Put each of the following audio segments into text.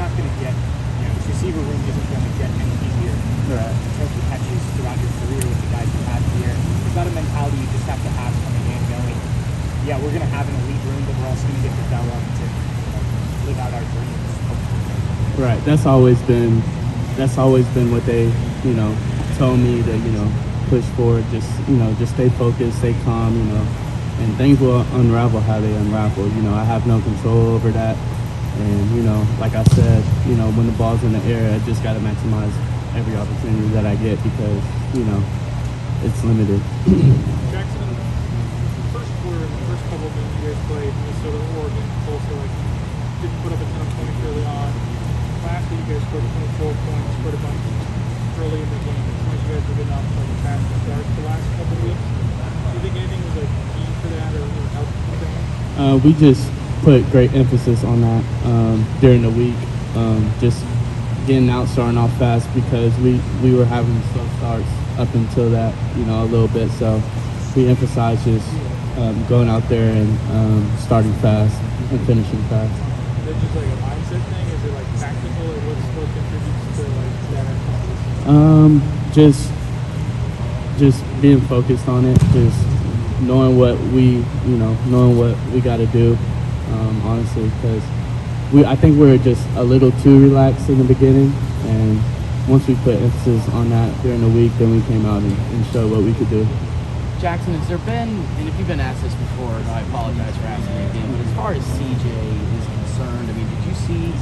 not going to get, this receiver room isn't going to get any easier in terms of catches throughout your career with the guys you have here. There's not a mentality you just have to have coming in knowing, yeah, we're going to have an elite room, but we're also going to get developed to live out our dreams. Right. That's always been what they, told me to, push forward. Just stay focused, stay calm, and things will unravel how they unravel. I have no control over that. And, like I said, when the ball's in the air, I just got to maximize every opportunity that I get because, it's limited. Jaxon, first quarter, the first couple of minutes you guys played, Minnesota, Oregon, Tulsa, didn't put up a ton of points early on. Last week, you guys scored 24 points, scored a bunch early in the game. As long as you guys were getting off to fast starts the last couple of weeks. Do you think anything was key for that or helped with that? We just put great emphasis on that during the week. Just getting out, starting off fast because we were having slow starts up until that, a little bit. So we emphasized just going out there and starting fast and finishing fast. Is it just a mindset thing? Is it tactical, or what contributes to that? Just being focused on it, just knowing what we got to do. Honestly, because I think we were just a little too relaxed in the beginning, and once we put emphasis on that during the week, then we came out and showed what we could do. Jaxon, has there been, and if you've been asked this before, I apologize for asking you again, but as far as CJ is concerned, did you see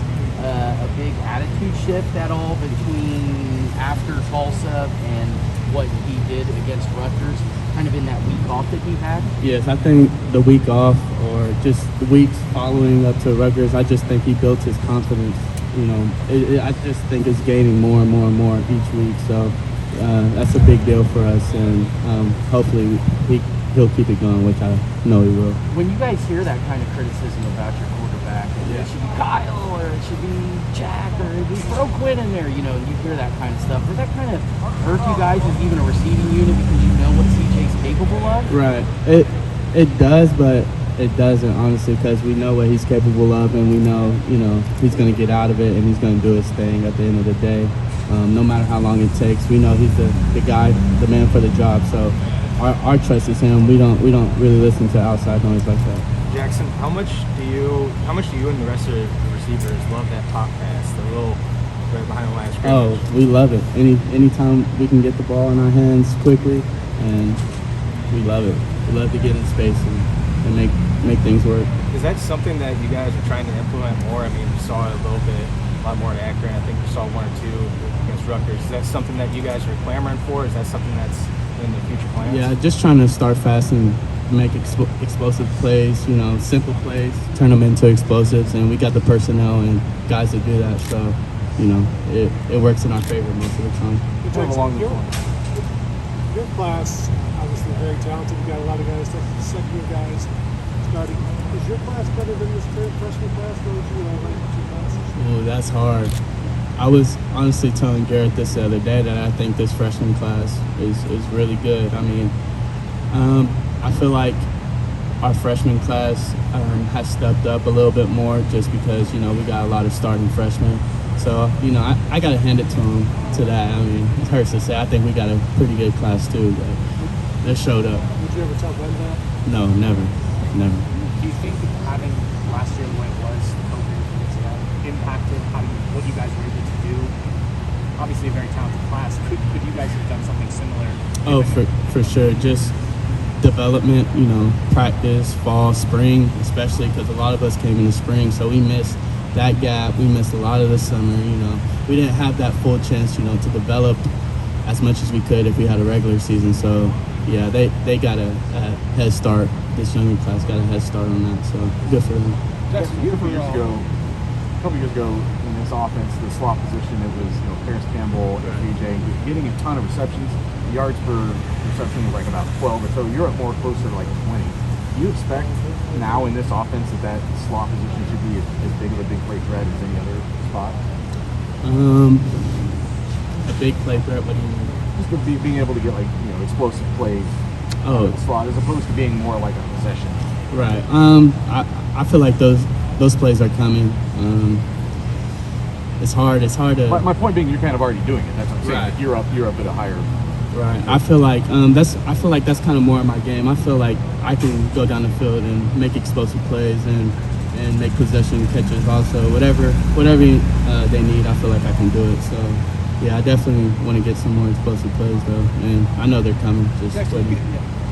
a big attitude shift at all between after Tulsa and what he did against Rutgers, kind of in that week off that he had? Yes, I think the week off or just the weeks following up to Rutgers, I just think he built his confidence. I just think it's gaining more and more and more each week. So that's a big deal for us, and hopefully he'll keep it going, which I know he will. When you guys hear that kind of criticism about your quarterback, it should be Kyle or it should be Jack or we throw Quinn in there, and you hear that kind of stuff. Does that kind of hurt you guys as even a receiving unit because you know what CJ's capable of? Right. It does, but it doesn't, honestly, because we know what he's capable of, and we know, he's going to get out of it and he's going to do his thing at the end of the day. No matter how long it takes, we know he's the guy, the man for the job. So our trust is him. We don't really listen to outside noise like that. Jaxon, how much do you and the rest of the receivers love that pop pass, the little right behind the line of scrimmage? Oh, we love it. Anytime we can get the ball in our hands quickly, and we love it. We love to get in space and make things work. Is that something that you guys are trying to implement more? We saw it a little bit, a lot more in Akron. I think we saw one or two against Rutgers. Is that something that you guys are clamoring for? Is that something that's in the future plans? Yeah, just trying to start fast and make explosive plays, simple plays, turn them into explosives, and we got the personnel and guys that do that, so, it works in our favor most of the time. Your class, obviously very talented. You got a lot of guys, second-year guys starting. Is your class better than this current freshman class? What would you rank your classes? Ooh, that's hard. I was honestly telling Garrett this the other day that I think this freshman class is really good. I feel like our freshman class has stepped up a little bit more just because, we got a lot of starting freshmen. So, I got to hand it to them to that. It hurts to say. I think we got a pretty good class too, but they showed up. Would you ever tell them that? No, never. Do you think having last year when it was COVID impacted what you guys were able to do? Obviously a very talented class. Could you guys have done something similar? Oh, for sure. Just development, practice, fall, spring, especially because a lot of us came in the spring, so we missed that gap. We missed a lot of the summer, We didn't have that full chance, to develop as much as we could if we had a regular season. So, yeah, they got a head start. This younger class got a head start on that, so good for them. Jaxon, a couple years ago in this offense, the slot position, it was Paris Campbell and AJ getting a ton of receptions. The yards per reception was about 12 or so. You're at more closer to 20. Do you expect now in this offense that slot position should be as big of a big play threat as any other spot? A big play threat, what do you mean? Just being able to get explosive plays out of the slot as opposed to being more like a possession. Right. I feel like those plays are coming. it's hard to. My point being, you're kind of already doing it. That's what I'm saying. Right. Like you're up at a higher. Right. I feel like that's kind of more of my game. I feel like I can go down the field and make explosive plays and make possession catches also. Whatever they need, I feel like I can do it. So yeah, I definitely want to get some more explosive plays though, and I know they're coming. Just Jaxon, waiting.